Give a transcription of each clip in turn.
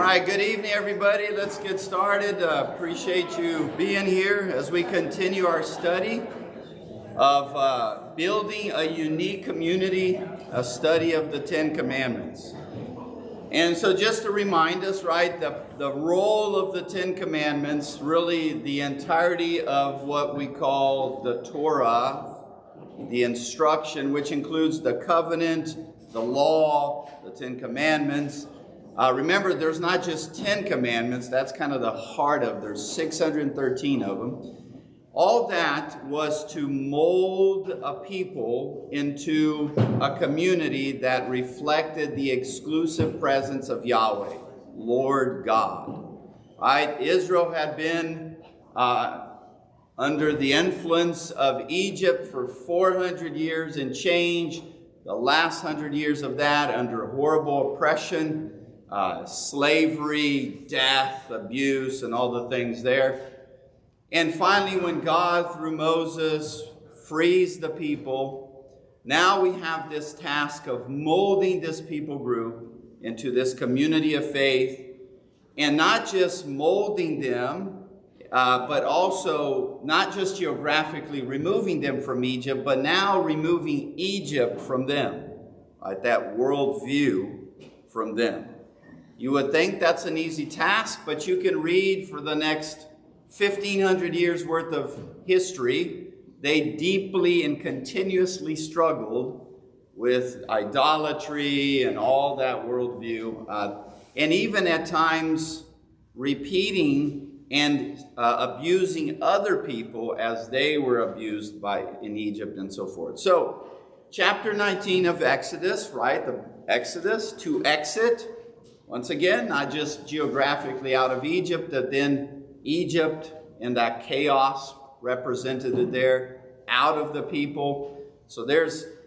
right, good evening, everybody. Let's get started. Appreciate you being here as we continue our study of building a unique community, a study of the Ten Commandments. And so just to remind us, right, the role of the Ten Commandments, really the entirety of what we call the Torah, the instruction, which includes the covenant, the law, the Ten Commandments. Remember, there's not just 10 commandments. That's kind of the heart of. There's 613 of them. All that was to mold a people into a community that reflected the exclusive presence of Yahweh, Lord God. Right? Israel had been under the influence of Egypt for 400 years and change. The last 100 years of that under horrible oppression. Slavery, death, abuse, and all the things there. And finally, when God, through Moses, frees the people, now we have this task of molding this people group into this community of faith, and not just molding them, but also not just geographically removing them from Egypt, but now removing Egypt from them, right? That worldview from them. You would think that's an easy task, but you can read for the next 1,500 years worth of history. They deeply and continuously struggled with idolatry and all that worldview, and even at times repeating and abusing other people as they were abused in Egypt and so forth. So, chapter 19 of Exodus, right? The Exodus, to exit. Once again, not just geographically out of Egypt, but then Egypt and that chaos represented there, out of the people. So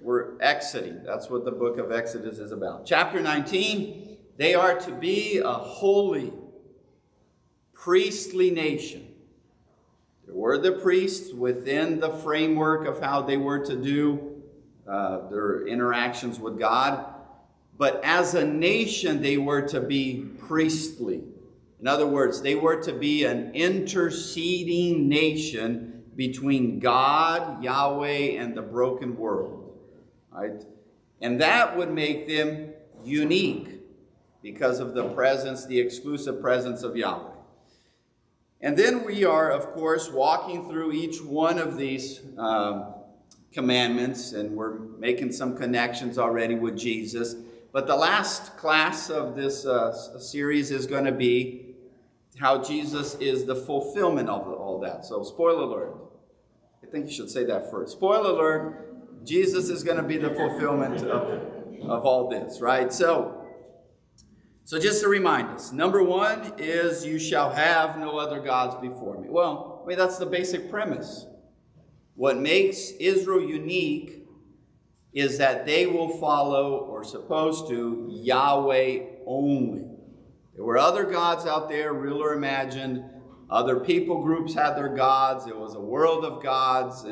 we're exiting. That's what the book of Exodus is about. Chapter 19, they are to be a holy, priestly nation. There were the priests within the framework of how they were to do their interactions with God. But as a nation, they were to be priestly. In other words, they were to be an interceding nation between God, Yahweh, and the broken world. Right? And that would make them unique because of the presence, the exclusive presence of Yahweh. And then we are, of course, walking through each one of these commandments, and we're making some connections already with Jesus. But the last class of this series is going to be how Jesus is the fulfillment of all that. So, spoiler alert. I think you should say that first. Spoiler alert, Jesus is going to be the fulfillment of all this, right? So just to remind us, number one is you shall have no other gods before me. Well, I mean, that's the basic premise. What makes Israel unique is that they will follow, or supposed to, Yahweh only. There were other gods out there, real or imagined. Other people groups had their gods. It was a world of gods,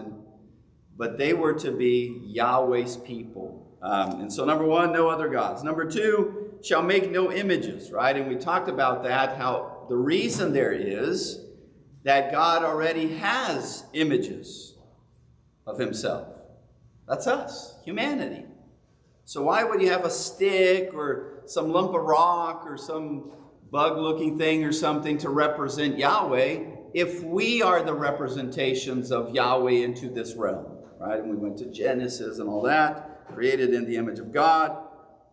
but they were to be Yahweh's people. And so number one, no other gods. Number two, shall make no images, right? And we talked about that, how the reason there is that God already has images of himself. That's us, humanity. So why would you have a stick or some lump of rock or some bug-looking thing or something to represent Yahweh if we are the representations of Yahweh into this realm, right? And we went to Genesis and all that, created in the image of God.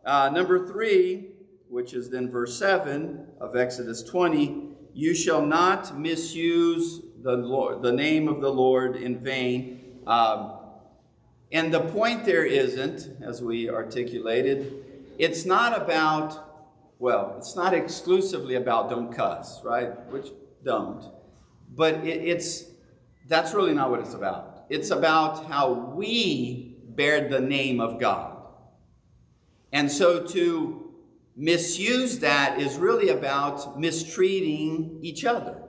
Number three, which is then verse 7 of Exodus 20, you shall not misuse the name of the Lord in vain. And the point there isn't, as we articulated, it's not exclusively about don't cuss, right? Which don't. But that's really not what it's about. It's about how we bear the name of God. And so to misuse that is really about mistreating each other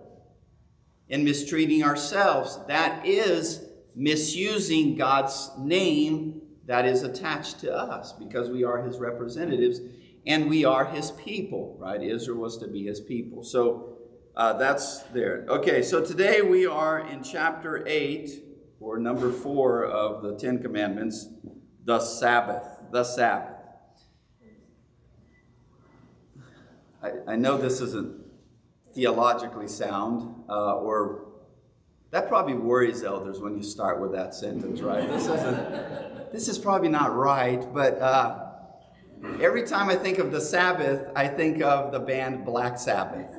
and mistreating ourselves. That is misusing God's name that is attached to us because we are his representatives. and we are his people, right? Israel was to be his people. So that's there. Okay, so today we are in chapter 8, or number 4 of the Ten Commandments, the Sabbath. The Sabbath. I know this isn't theologically sound, or that probably worries elders when you start with that sentence, right? This is probably not right, but every time I think of the Sabbath, I think of the band Black Sabbath.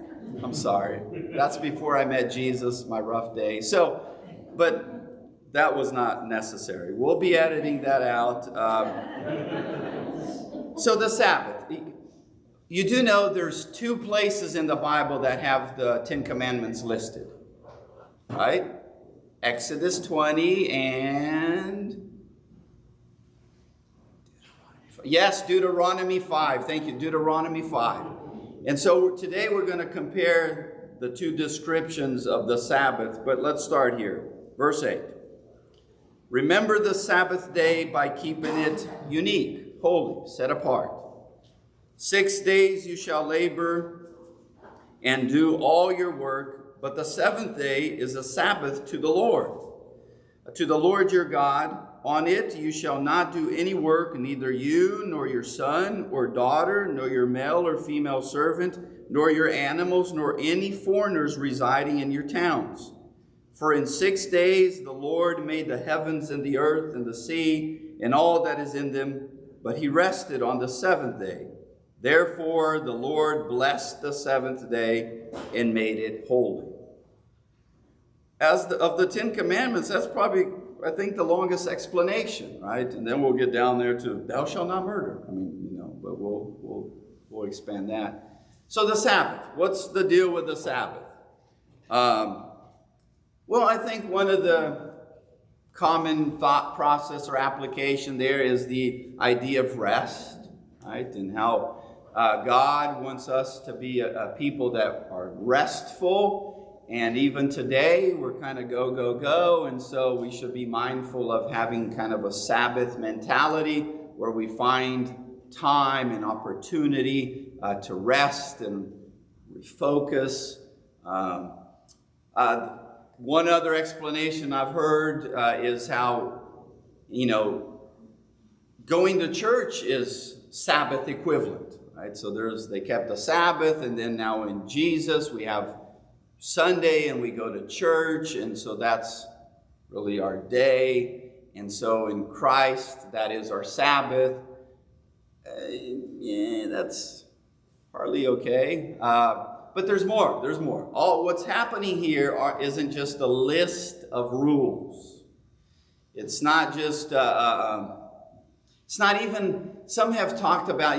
I'm sorry. That's before I met Jesus, my rough day. So, but that was not necessary. We'll be editing that out. So the Sabbath. You do know there's 2 places in the Bible that have the 10 Commandments listed, right? Exodus 20 and... yes, Deuteronomy 5. Thank you, Deuteronomy 5. And so today we're going to compare the 2 descriptions of the Sabbath, but let's start here. Verse 8. Remember the Sabbath day by keeping it unique, holy, set apart. 6 days you shall labor and do all your work, but the 7th day is a Sabbath to the Lord your God. On it you shall not do any work, neither you, nor your son or daughter, nor your male or female servant, nor your animals, nor any foreigners residing in your towns. For in 6 days the Lord made the heavens and the earth and the sea and all that is in them, but he rested on the 7th day. Therefore the Lord blessed the 7th day and made it holy. Of the 10 Commandments, that's probably, I think, the longest explanation, right? And then we'll get down there to thou shalt not murder. I mean, but we'll expand that. So the Sabbath, what's the deal with the Sabbath? Well, I think one of the common thought process or application there is the idea of rest, right? And how God wants us to be a people that are restful. And even today, we're kind of go, go, go. And so we should be mindful of having kind of a Sabbath mentality where we find time and opportunity to rest and refocus. One other explanation I've heard is how, going to church is Sabbath equivalent, right? So they kept the Sabbath, and then now in Jesus we have Sunday and we go to church, and so that's really our day. And so in Christ, that is our Sabbath. That's hardly okay. But there's more. There's more. All what's happening here isn't just a list of rules. It's not just. It's not even. Some have talked about.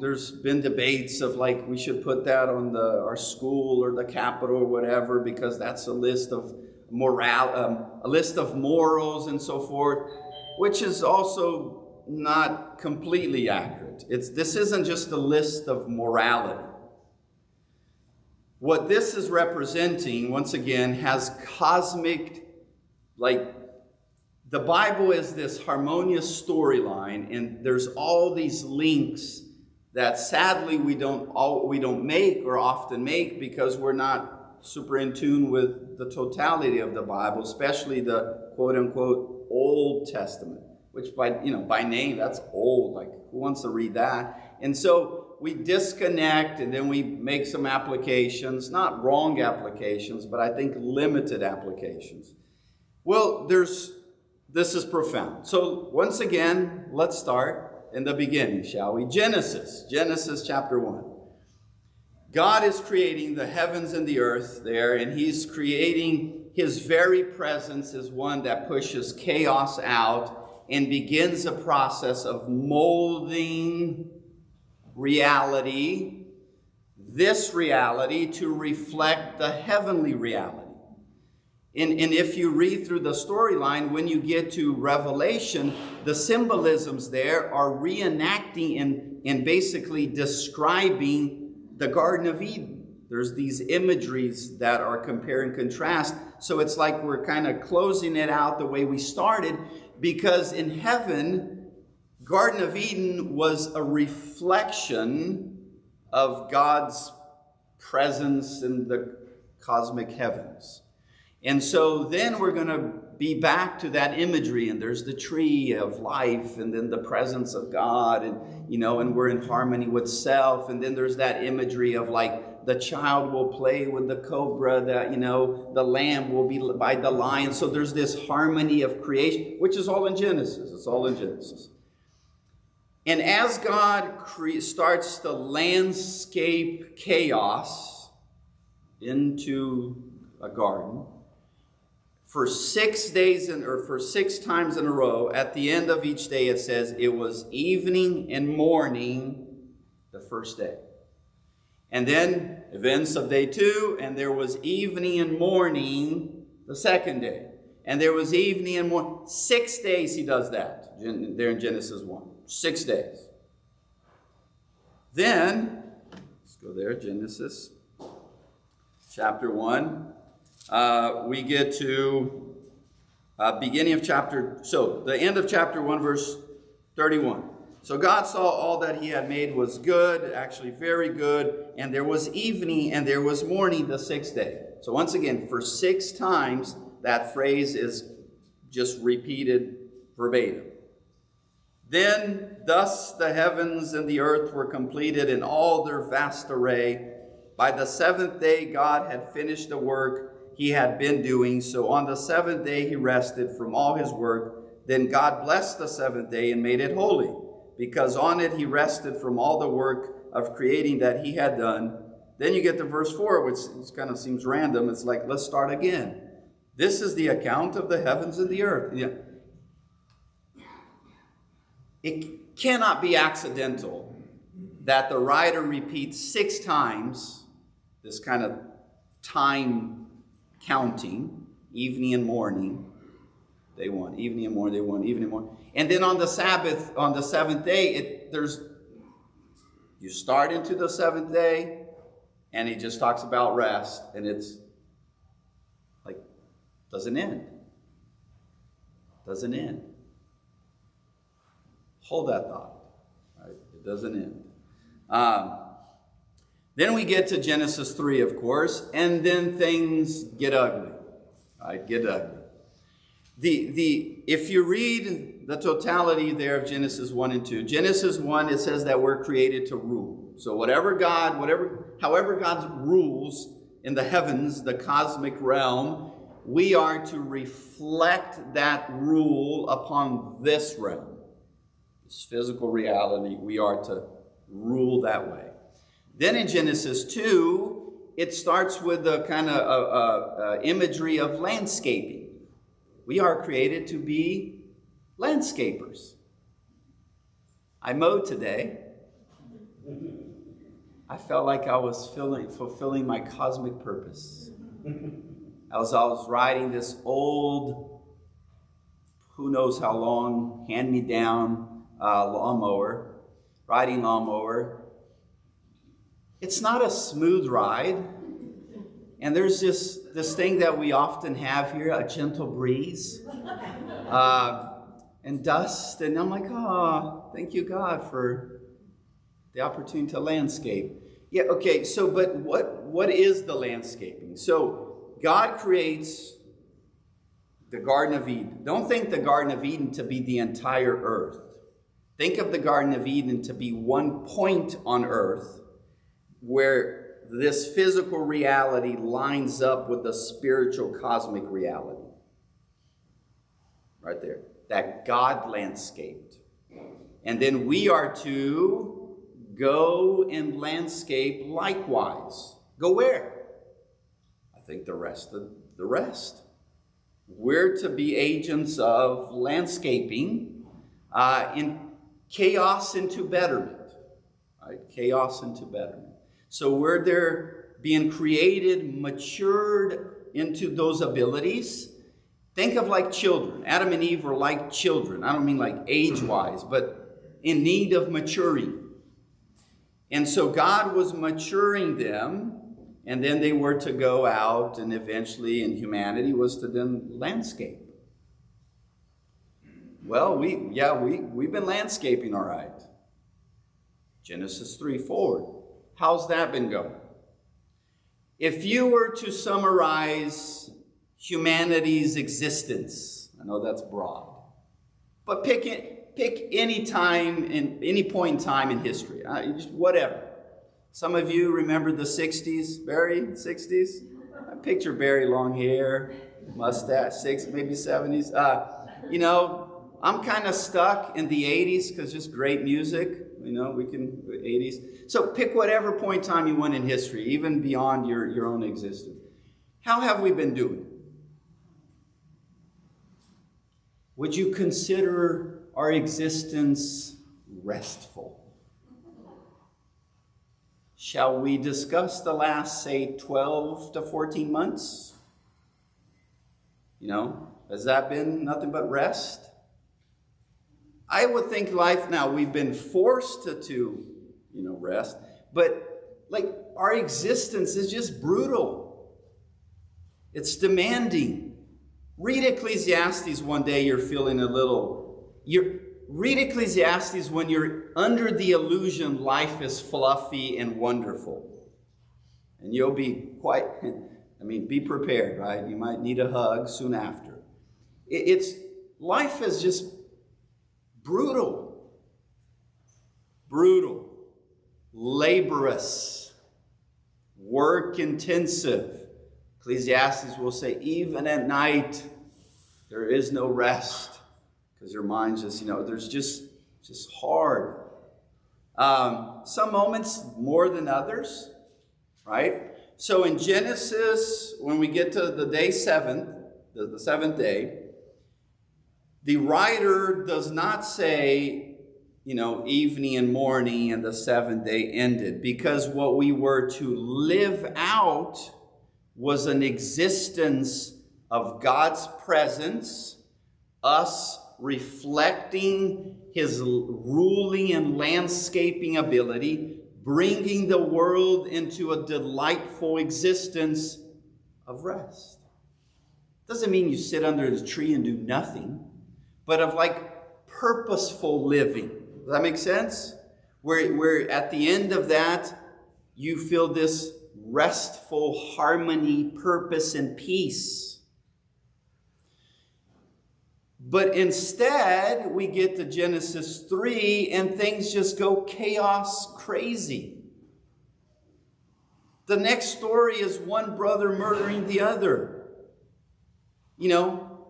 There's been debates of like we should put that on our school or the Capitol or whatever because that's a list of a list of morals and so forth, which is also not completely accurate. This isn't just a list of morality. What this is representing, once again, has cosmic, the Bible is this harmonious storyline, and there's all these links that sadly we don't make or often make because we're not super in tune with the totality of the Bible, especially the quote-unquote Old Testament, which by name, that's old. Like, who wants to read that? And so we disconnect and then we make some applications, not wrong applications, but I think limited applications. Well, this is profound. So once again, let's start in the beginning, shall we? Genesis chapter 1. God is creating the heavens and the earth there, and he's creating his very presence is one that pushes chaos out and begins a process of molding reality, this reality, to reflect the heavenly reality. And if you read through the storyline, when you get to Revelation, the symbolisms there are reenacting and basically describing the Garden of Eden. There's these imageries that are compare and contrast. So it's like we're kind of closing it out the way we started, because in heaven, Garden of Eden was a reflection of God's presence in the cosmic heavens. And so then we're going to be back to that imagery, and there's the tree of life, and then the presence of God, and and we're in harmony with self, and then there's that imagery of like the child will play with the cobra, that the lamb will be by the lion. So there's this harmony of creation, which is all in Genesis. It's all in Genesis. And as God starts to landscape chaos into a garden, for 6 days or for 6 times in a row, at the end of each day, it says it was evening and morning the first day. And then events of day 2, and there was evening and morning the second day. And there was evening and morning. 6 days he does that, there in Genesis 1. 6 days. Then, let's go there, Genesis chapter 1. We get to beginning of the end of chapter 1, verse 31. So God saw all that he had made was good, actually very good, and there was evening and there was morning the 6th day. So once again, for 6 times, that phrase is just repeated verbatim. Then thus the heavens and the earth were completed in all their vast array. By the 7th day God had finished the work he had been doing. So on the 7th day he rested from all his work. Then God blessed the 7th day and made it holy, because on it he rested from all the work of creating that he had done. Then you get to verse 4, which kind of seems random. It's like, let's start again. This is the account of the heavens and the earth. Yeah. It cannot be accidental that the writer repeats 6 times this kind of time counting, evening and morning, day 1, evening and morning, day 1, evening and morning. And then on the Sabbath, on the 7th day, you start into the 7th day, and he just talks about rest, and it's like, doesn't end. Doesn't end. Hold that thought. Right? It doesn't end. Then we get to Genesis 3, of course, and then things get ugly. Right? Get ugly. If you read the totality there of Genesis 1 and 2, Genesis 1, it says that we're created to rule. So however God rules in the heavens, the cosmic realm, we are to reflect that rule upon this realm. This physical reality, we are to rule that way. Then in Genesis 2, it starts with the kind of imagery of landscaping. We are created to be landscapers. I mowed today. I felt like I was fulfilling my cosmic purpose. I was riding this old, who knows how long, hand-me-down riding lawnmower. It's not a smooth ride. And there's this thing that we often have here, a gentle breeze and dust. And I'm like, thank you, God, for the opportunity to landscape. Yeah, okay, so but what is the landscaping? So God creates the Garden of Eden. Don't think the Garden of Eden to be the entire earth. Think of the Garden of Eden to be one point on earth where this physical reality lines up with the spiritual cosmic reality. Right there. That God landscaped. And then we are to go and landscape likewise. Go where? I think the rest. We're to be agents of landscaping in chaos into betterment. Right? Chaos into betterment. So we're there being created, matured into those abilities. Think of like children. Adam and Eve were like children. I don't mean like age-wise, but in need of maturing. And so God was maturing them, and then they were to go out, and eventually in humanity was to then landscape. Well, we've been landscaping all right. Genesis 3 forward. How's that been going? If you were to summarize humanity's existence, I know that's broad, but pick any time, in any point in time in history, just whatever. Some of you remember the 60s, Barry, 60s? I picture Barry, long hair, mustache, maybe 70s. I'm kind of stuck in the 80s because just great music. We can, 80s. So pick whatever point in time you want in history, even beyond your own existence. How have we been doing? Would you consider our existence restful? Shall we discuss the last, say, 12 to 14 months? Has that been nothing but rest? I would think life now, we've been forced to rest, but our existence is just brutal. It's demanding. Read Ecclesiastes one day, read Ecclesiastes when you're under the illusion life is fluffy and wonderful. And you'll be be prepared, right? You might need a hug soon after. Life is just brutal, laborious, work intensive. Ecclesiastes will say, even at night, there is no rest because your mind's there's just hard. Some moments more than others, right? So in Genesis, when we get to the day 7th, the 7th day, the writer does not say, evening and morning and the 7th day ended, because what we were to live out was an existence of God's presence, us reflecting his ruling and landscaping ability, bringing the world into a delightful existence of rest. Doesn't mean you sit under the tree and do nothing, but of purposeful living. Does that make sense? Where at the end of that, you feel this restful harmony, purpose, and peace. But instead, we get to Genesis 3 and things just go chaos crazy. The next story is one brother murdering the other.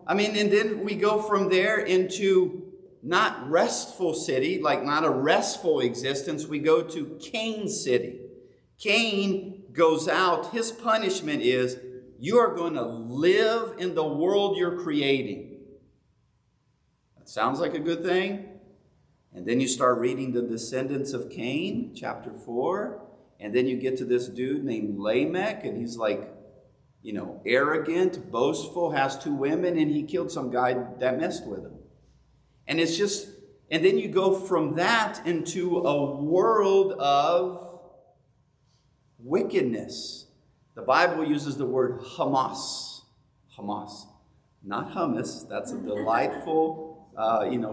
And then we go from there into not restful city, not a restful existence. We go to Cain's city. Cain goes out. His punishment is, you are going to live in the world you're creating. That sounds like a good thing. And then you start reading the descendants of Cain, chapter 4. And then you get to this dude named Lamech, and he's arrogant, boastful, has 2 women, and he killed some guy that messed with him. And then you go from that into a world of wickedness. The Bible uses the word Hamas. Hamas. Not hummus, that's a delightful,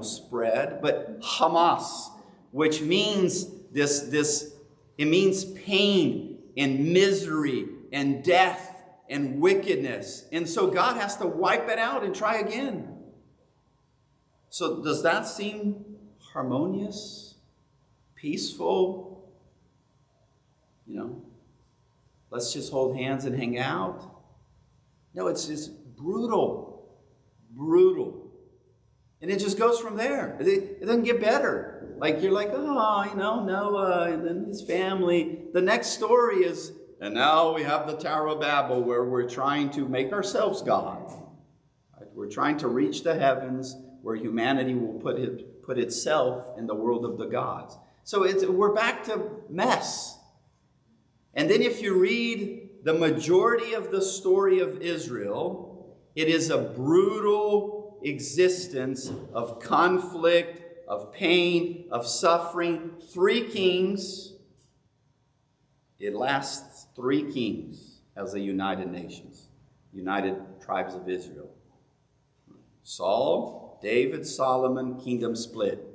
spread, but Hamas, which means it means pain and misery and death and wickedness. And so God has to wipe it out and try again. So does that seem harmonious, peaceful? Let's just hold hands and hang out? No, it's just brutal. And it just goes from there. It doesn't get better. You're Noah and then his family. The next story is, and now we have the Tower of Babel, where we're trying to make ourselves God. Right? We're trying to reach the heavens, where humanity will put itself in the world of the gods. So we're back to mess. And then if you read the majority of the story of Israel, it is a brutal existence of conflict, of pain, of suffering. 3 kings. It lasts 3 kings as the United Nations, United Tribes of Israel. Saul, David, Solomon, kingdom split.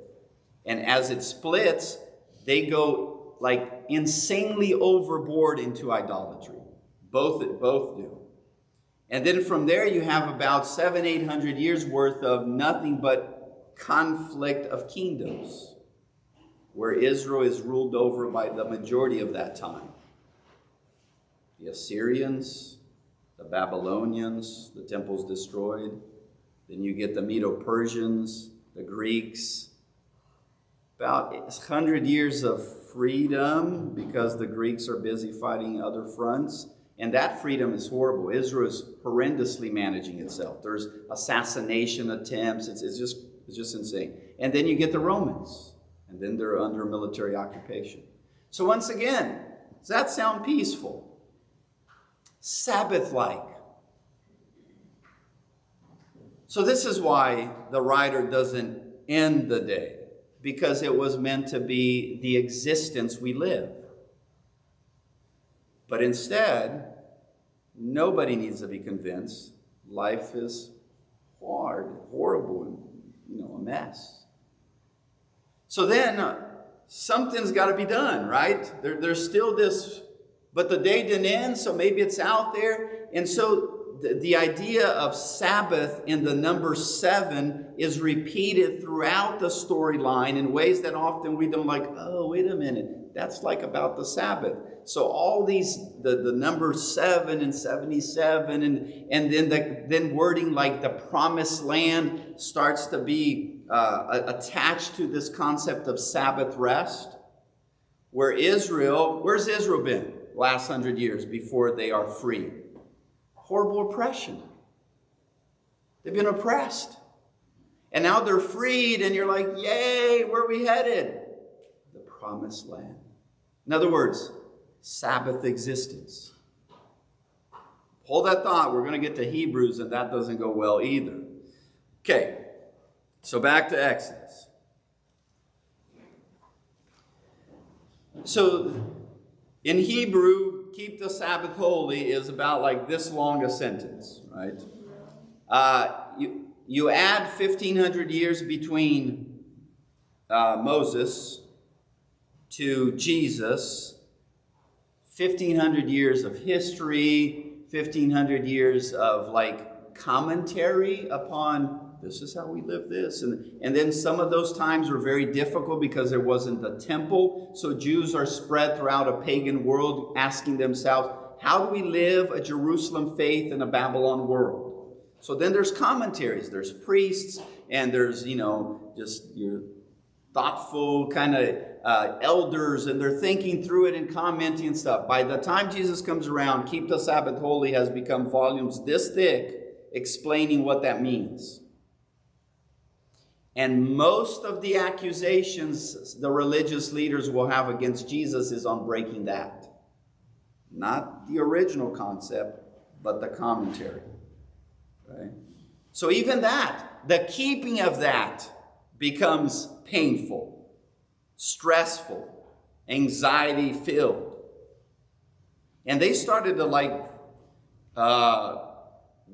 And as it splits, they go like insanely overboard into idolatry. Both do. And then from there you have about 700-800 years worth of nothing but conflict of kingdoms, where Israel is ruled over by the majority of that time. The Assyrians, the Babylonians, the temples destroyed. Then you get the Medo-Persians, the Greeks. About 100 years of freedom because the Greeks are busy fighting other fronts. And that freedom is horrible. Israel is horrendously managing itself. There's assassination attempts. It's just insane. And then you get the Romans. And then they're under military occupation. So once again, does that sound peaceful? Sabbath-like. So this is why the writer doesn't end the day, because it was meant to be the existence we live. But instead, nobody needs to be convinced life is hard, horrible, and a mess. So then something's got to be done, right? There's still this, but the day didn't end, so maybe it's out there. And so the idea of Sabbath in the number 7 is repeated throughout the storyline in ways that often we don't like, oh, wait a minute, that's like about the Sabbath. So all these, the number 7 and 77, and then wording like the promised land starts to be attached to this concept of Sabbath rest, where's Israel been last 100 years before they are free? Horrible oppression. They've been oppressed. And now they're freed, and you're like, yay, where are we headed? The promised land. In other words, Sabbath existence. Hold that thought. We're going to get to Hebrews, and that doesn't go well either. Okay, so back to Exodus. So in Hebrew, keep the Sabbath holy is about like this long a sentence, right? You add 1,500 years between Moses to Jesus, 1,500 years of history, 1,500 years of like commentary upon this is how we live this. And then some of those times were very difficult because there wasn't the temple. So Jews are spread throughout a pagan world asking themselves, how do we live a Jerusalem faith in a Babylon world? So then there's commentaries, there's priests, and there's, just your thoughtful kind of elders, and they're thinking through it and commenting and stuff. By the time Jesus comes around, keep the Sabbath holy has become volumes this thick explaining what that means. And most of the accusations the religious leaders will have against Jesus is on breaking that. Not the original concept, but the commentary. Right? So even that, the keeping of that becomes painful, stressful, anxiety-filled. And they started to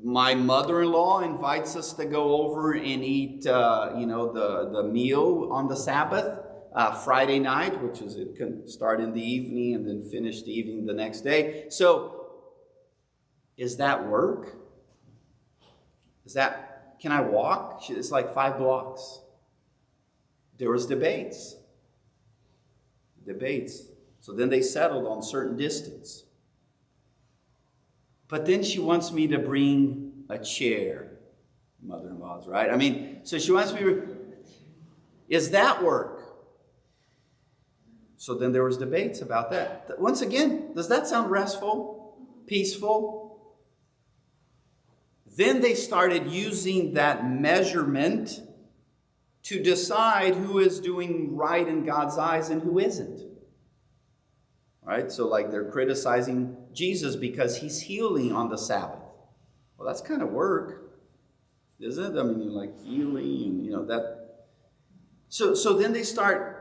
my mother-in-law invites us to go over and eat, the meal on the Sabbath, Friday night, which is, it can start in the evening and then finish the evening the next day. So, is that work? Can I walk? It's like 5 blocks. There was debates. So then they settled on certain distance. But then she wants me to bring a chair. Mother-in-law's, right? So she wants me to... Is that work? So then there was debates about that. Once again, does that sound restful? Peaceful? Then they started using that measurement to decide who is doing right in God's eyes and who isn't. Right? So like they're criticizing Jesus because he's healing on the Sabbath. Well, that's kind of work, isn't it? You're like healing and that. So then they start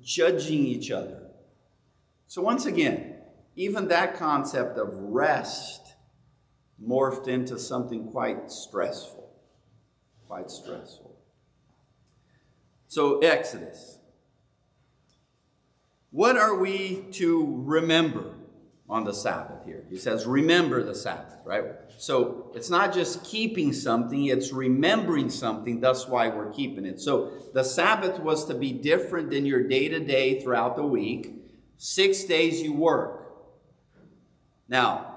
judging each other. So once again, even that concept of rest morphed into something quite stressful, quite stressful. So Exodus. What are we to remember on the Sabbath here? He says, remember the Sabbath, right? So it's not just keeping something, it's remembering something. That's why we're keeping it. So the Sabbath was to be different than your day-to-day throughout the week. 6 days you work. Now,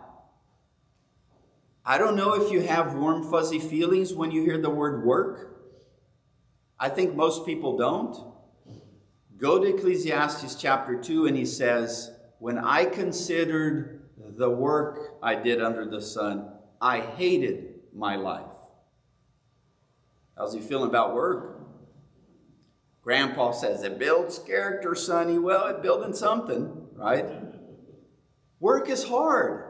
I don't know if you have warm, fuzzy feelings when you hear the word work. I think most people don't. Go to Ecclesiastes chapter 2 and he says, when I considered the work I did under the sun, I hated my life. How's he feeling about work? Grandpa says, it builds character, sonny. Well, it's building something, right? Work is hard.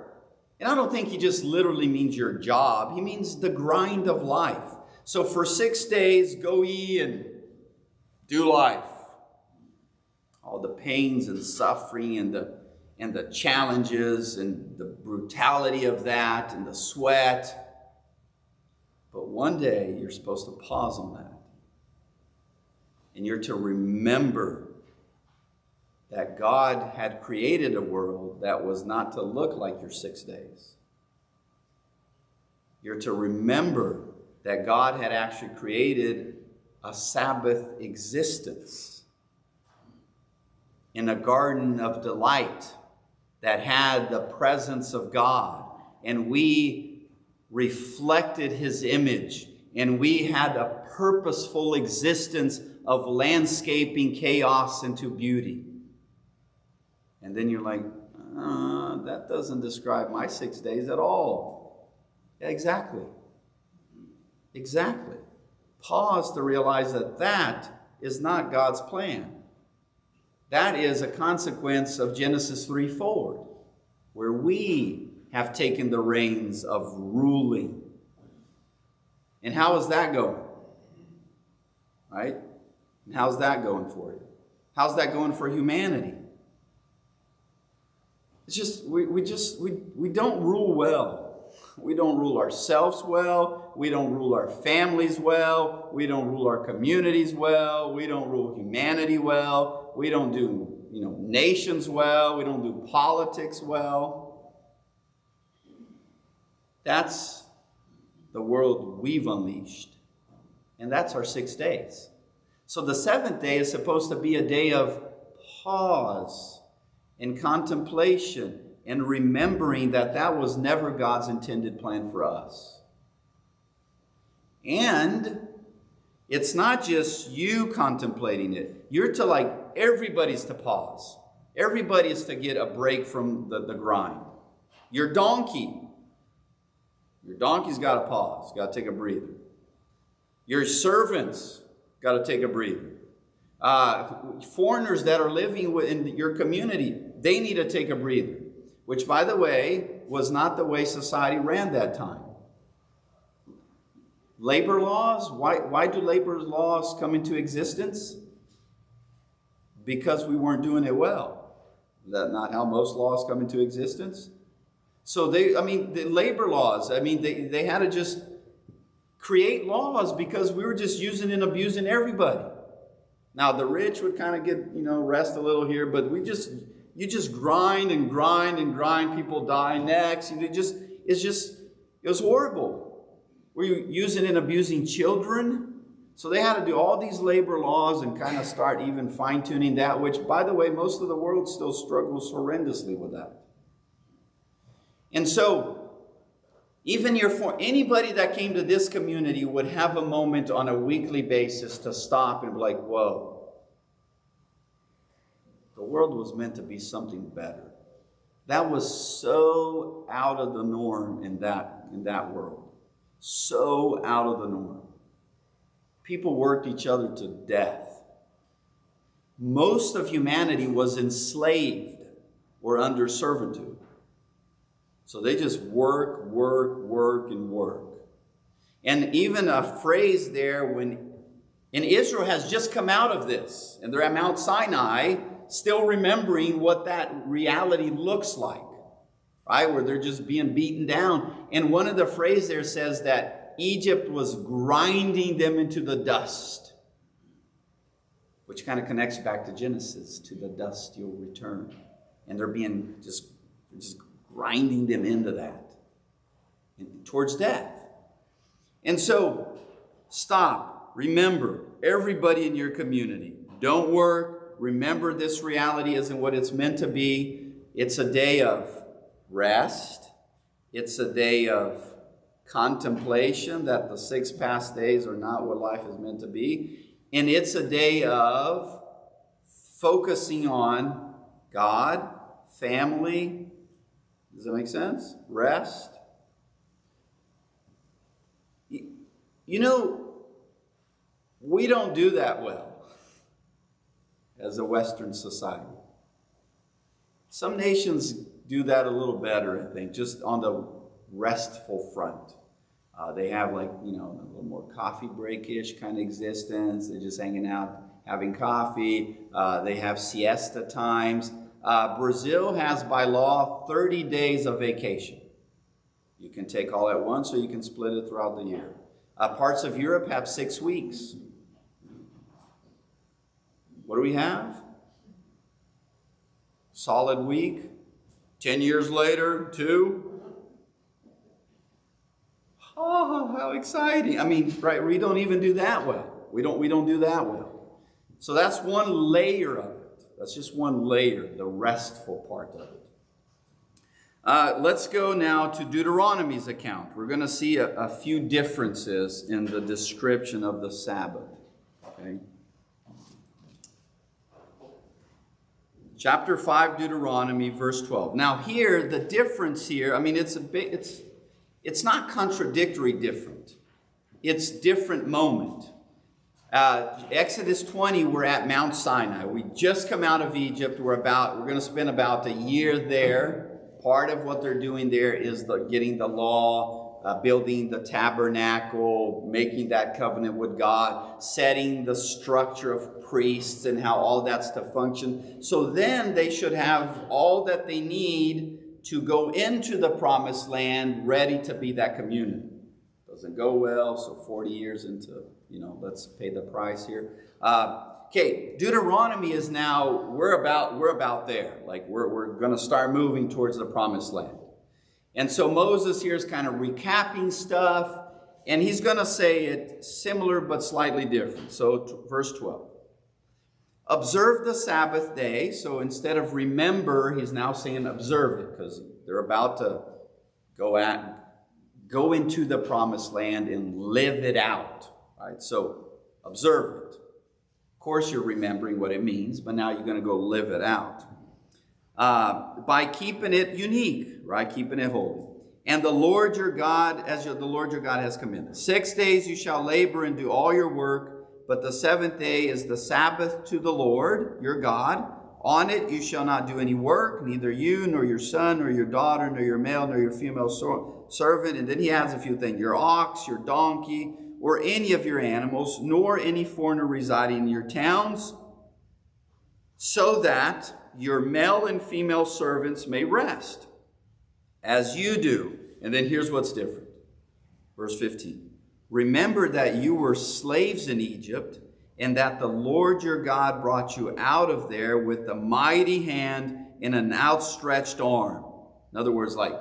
And I don't think he just literally means your job. He means the grind of life. So for 6 days, go ye and do life. All the pains and suffering and the challenges and the brutality of that and the sweat. But one day you're supposed to pause on that. And you're to remember that God had created a world that was not to look like your 6 days. You're to remember that God had actually created a Sabbath existence in a garden of delight that had the presence of God, and we reflected his image, and we had a purposeful existence of landscaping chaos into beauty. And then you're like, that doesn't describe my 6 days at all. Yeah, exactly. Exactly. Pause to realize that that is not God's plan. That is a consequence of Genesis 3 forward, where we have taken the reins of ruling. And how is that going? Right? And how's that going for you? How's that going for humanity? It's just, we don't rule well. We don't rule ourselves well. We don't rule our families well. We don't rule our communities well. We don't rule humanity well. We don't do, nations well. We don't do politics well. That's the world we've unleashed. And that's our 6 days. So the 7th day is supposed to be a day of pause and contemplation and remembering that that was never God's intended plan for us. And it's not just you contemplating it. You're to everybody's to pause. Everybody is to get a break from the grind. Your donkey's got to pause, got to take a breather. Your servants got to take a breather. Foreigners that are living in your community, they need to take a breather. Which, by the way, was not the way society ran that time. Labor laws, why do labor laws come into existence? Because we weren't doing it well. Is that not how most laws come into existence? So the labor laws, they had to just create laws because we were just using and abusing everybody. Now the rich would kind of get, rest a little here, but you just grind and grind and grind. People die next. It was horrible. Were you using and abusing children? So they had to do all these labor laws and kind of start even fine-tuning that, which, by the way, most of the world still struggles horrendously with that. And so, even anybody that came to this community would have a moment on a weekly basis to stop and be like, whoa. The world was meant to be something better. That was so out of the norm in that world. So out of the norm. People worked each other to death. Most of humanity was enslaved or under servitude. So they just work, and work. And even a phrase there and Israel has just come out of this, and they're at Mount Sinai, still remembering what that reality looks like, right? Where they're just being beaten down. And one of the phrases there says that Egypt was grinding them into the dust, which kind of connects back to Genesis, to the dust you'll return. And they're being just grinding them into that, towards death. And so, stop. Remember, everybody in your community, don't work. Remember, this reality isn't what it's meant to be. It's a day of rest. It's a day of contemplation, that the 6 past days are not what life is meant to be. And it's a day of focusing on God, family. Does that make sense? Rest. You know, we don't do that well as a Western society. Some nations do that a little better, I think, just on the restful front. They have, like, you know, a little more coffee break-ish kind of existence. They're just hanging out, having coffee. They have siesta times. Brazil has, by law, 30 days of vacation. You can take all at once, or you can split it throughout the year. Parts of Europe have 6 weeks. What do we have? Solid week. 10 years later, 2. Oh, how exciting. I mean, right, we don't even do that well. We don't do that well. So that's one layer of it. That's just one layer, the restful part of it. Let's go now to Deuteronomy's account. We're going to see a few differences in the description of the Sabbath. Okay. Chapter 5, Deuteronomy, verse 12. Now here, the difference here, I mean, it's not contradictory different. It's different moment. Exodus 20, we're at Mount Sinai. We just come out of Egypt. We're going to spend about a year there. Part of what they're doing there is getting the law, building the tabernacle, making that covenant with God, setting the structure of priests and how all that's to function. So then they should have all that they need to go into the promised land, ready to be that community. Doesn't go well, so 40 years into, let's pay the price here. Okay, Deuteronomy is now, we're about there. Like we're going to start moving towards the promised land. And so Moses here is kind of recapping stuff, and he's going to say it similar but slightly different. So verse 12. Observe the Sabbath day. So instead of remember, he's now saying observe it, because they're about to go into the promised land and live it out. Right? So observe it. Of course, you're remembering what it means, but now you're going to go live it out. By keeping it unique, right? Keeping it holy. And the Lord your God, the Lord your God has commanded. 6 days you shall labor and do all your work, but the 7th day is the Sabbath to the Lord your God. On it you shall not do any work, neither you, nor your son, nor your daughter, nor your male, nor your female servant. And then he adds a few things. Your ox, your donkey, or any of your animals, nor any foreigner residing in your towns, so that your male and female servants may rest, as you do. And then here's what's different. Verse 15. Remember that you were slaves in Egypt, and that the Lord your God brought you out of there with a mighty hand and an outstretched arm. In other words, like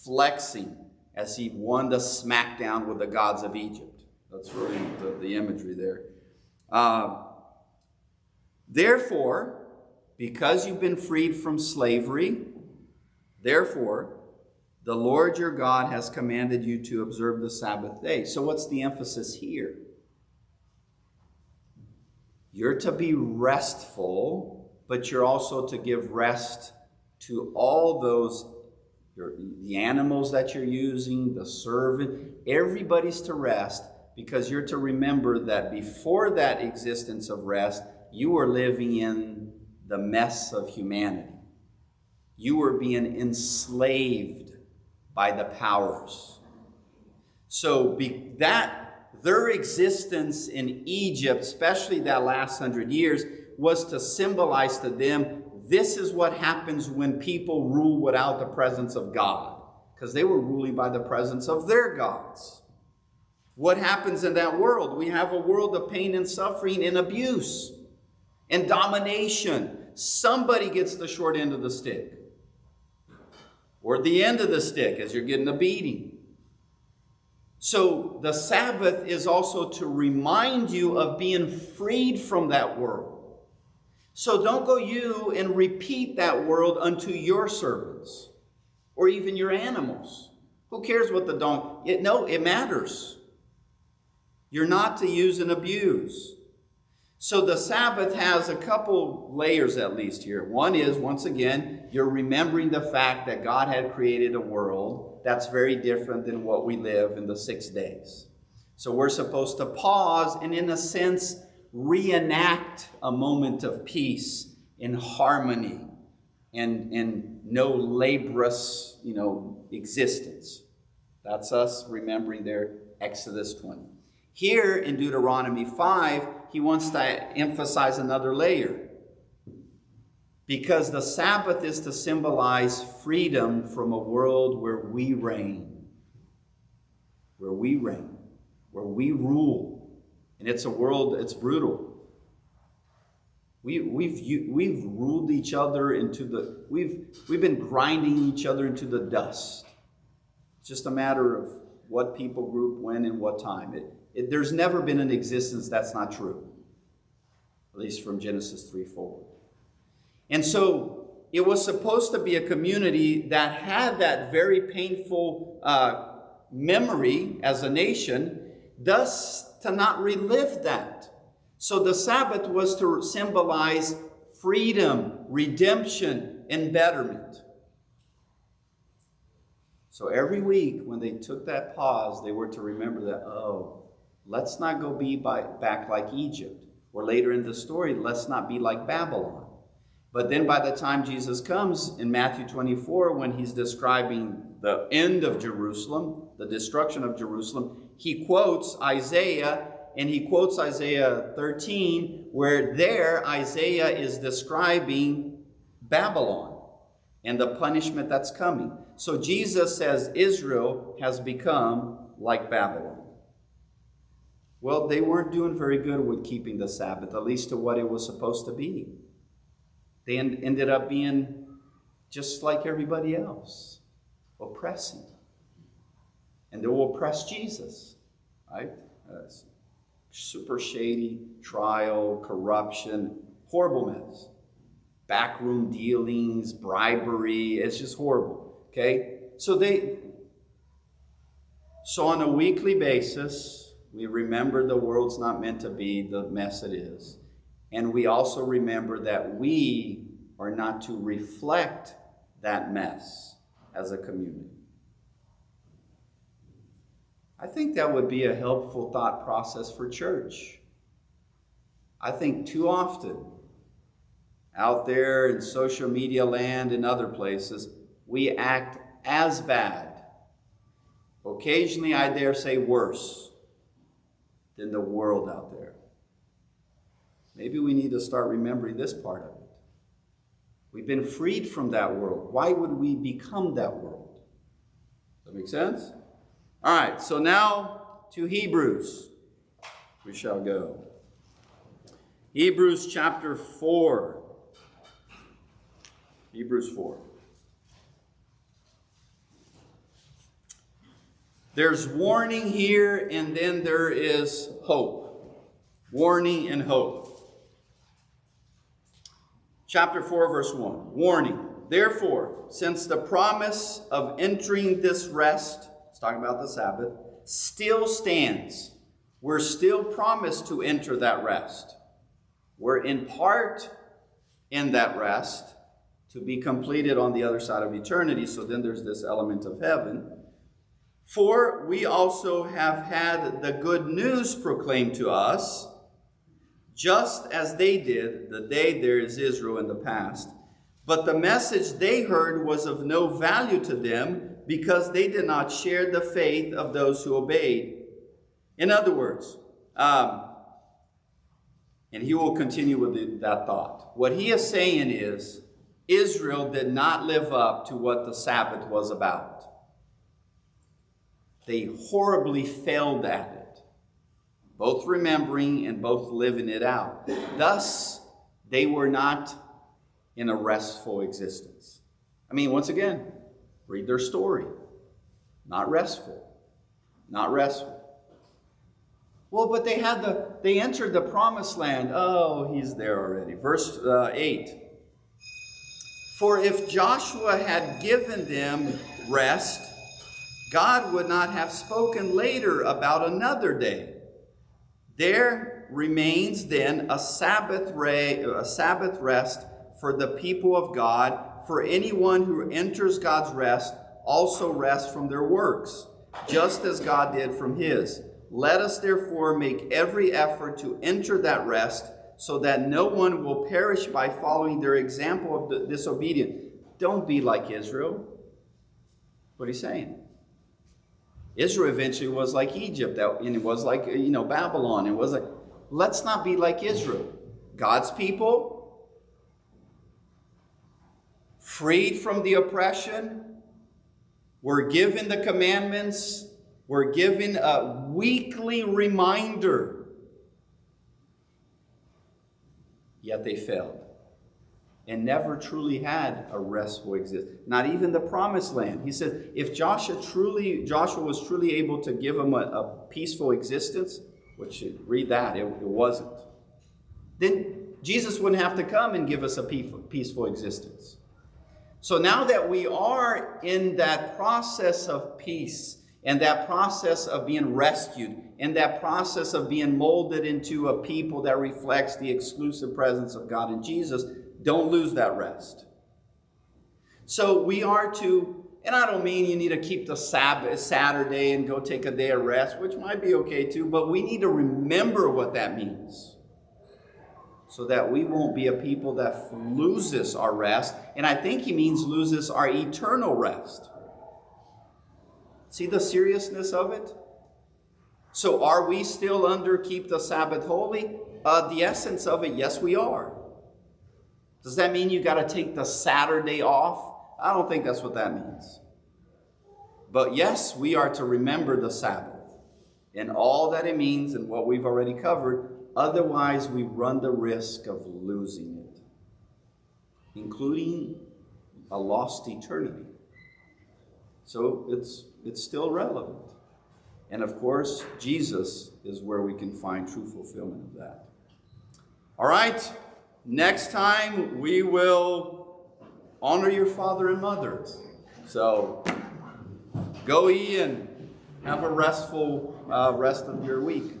flexing as he won the smackdown with the gods of Egypt. That's really the imagery there. Therefore, because you've been freed from slavery, therefore, the Lord your God has commanded you to observe the Sabbath day. So what's the emphasis here? You're to be restful, but you're also to give rest to all those, the animals that you're using, the servant. Everybody's to rest, because you're to remember that before that existence of rest, you were living in the mess of humanity. You were being enslaved by the powers. So their existence in Egypt, especially that last 100 years, was to symbolize to them, this is what happens when people rule without the presence of God. Because they were ruling by the presence of their gods. What happens in that world? We have a world of pain and suffering and abuse and domination. Somebody gets the short end of the stick, or the end of the stick as you're getting a beating. So the Sabbath is also to remind you of being freed from that world. So don't go you and repeat that world unto your servants or even your animals. Who cares what the donkey? No, it matters. You're not to use and abuse. So the Sabbath has a couple layers at least here. One is, once again, you're remembering the fact that God had created a world that's very different than what we live in the 6 days. So we're supposed to pause and, in a sense, reenact a moment of peace and harmony and no laborious, existence. That's us remembering their Exodus 20. Here in Deuteronomy 5, he wants to emphasize another layer. Because the Sabbath is to symbolize freedom from a world where we reign. Where we reign. Where we rule. And it's a world, it's brutal. We've ruled each other into the, we've been grinding each other into the dust. It's just a matter of what people group, when, and what time. There's never been an existence that's not true. At least from Genesis 3 forward. And so it was supposed to be a community that had that very painful memory as a nation, thus to not relive that. So the Sabbath was to symbolize freedom, redemption, and betterment. So every week when they took that pause, they were to remember that, let's not go back like Egypt. Or later in the story, let's not be like Babylon. But then by the time Jesus comes in Matthew 24, when he's describing the end of Jerusalem, the destruction of Jerusalem, he quotes Isaiah, and he quotes Isaiah 13, where there Isaiah is describing Babylon and the punishment that's coming. So Jesus says Israel has become like Babylon. Well, they weren't doing very good with keeping the Sabbath, at least to what it was supposed to be. They ended up being just like everybody else, oppressing. And they will oppress Jesus, right? Super shady trial, corruption, horrible mess. Backroom dealings, bribery, it's just horrible, okay? So on a weekly basis, we remember the world's not meant to be the mess it is. And we also remember that we are not to reflect that mess as a community. I think that would be a helpful thought process for church. I think too often, out there in social media land and other places, we act as bad. Occasionally, I dare say worse than the world out there. Maybe we need to start remembering this part of it. We've been freed from that world. Why would we become that world? Does that make sense? All right, so now to Hebrews we shall go. Hebrews chapter 4. Hebrews 4. There's warning here, and then there is hope. Warning and hope. Chapter 4, verse 1. Warning. Therefore, since the promise of entering this rest, it's talking about the Sabbath, still stands. We're still promised to enter that rest. We're in part in that rest to be completed on the other side of eternity. So then there's this element of heaven. For we also have had the good news proclaimed to us, just as they did the day there is Israel in the past. But the message they heard was of no value to them because they did not share the faith of those who obeyed. In other words, and he will continue with that thought. What he is saying is, Israel did not live up to what the Sabbath was about. They horribly failed at it. both remembering and both living it out. Thus, they were not in a restful existence. I mean, once again, read their story. Not restful. Not restful. Well, but they entered the promised land. Oh, he's there already. Verse 8. For if Joshua had given them rest, God would not have spoken later about another day. There remains then a Sabbath rest for the people of God. For anyone who enters God's rest also rests from their works, just as God did from his. Let us therefore make every effort to enter that rest, so that no one will perish by following their example of the disobedient. Don't be like Israel. What are you saying? Israel eventually was like Egypt, and it was like, Babylon. It was like, let's not be like Israel. God's people, freed from the oppression, were given the commandments, were given a weekly reminder. Yet they failed and never truly had a restful existence. Not even the promised land. He said, if Joshua was truly able to give them a peaceful existence, which read that, it wasn't, then Jesus wouldn't have to come and give us a peaceful existence. So now that we are in that process of peace, and that process of being rescued, and that process of being molded into a people that reflects the exclusive presence of God in Jesus, don't lose that rest. So we are to, and I don't mean you need to keep the Sabbath Saturday and go take a day of rest, which might be okay too, but we need to remember what that means, so that we won't be a people that loses our rest. And I think he means loses our eternal rest. See the seriousness of it? So are we still under keep the Sabbath holy? The essence of it, yes, we are. Does that mean you got to take the Saturday off? I don't think that's what that means. But yes, we are to remember the Sabbath and all that it means and what we've already covered. Otherwise, we run the risk of losing it, including a lost eternity. So it's still relevant. And of course, Jesus is where we can find true fulfillment of that. All right, next time we will honor your father and mother. So go ye and have a restful rest of your week.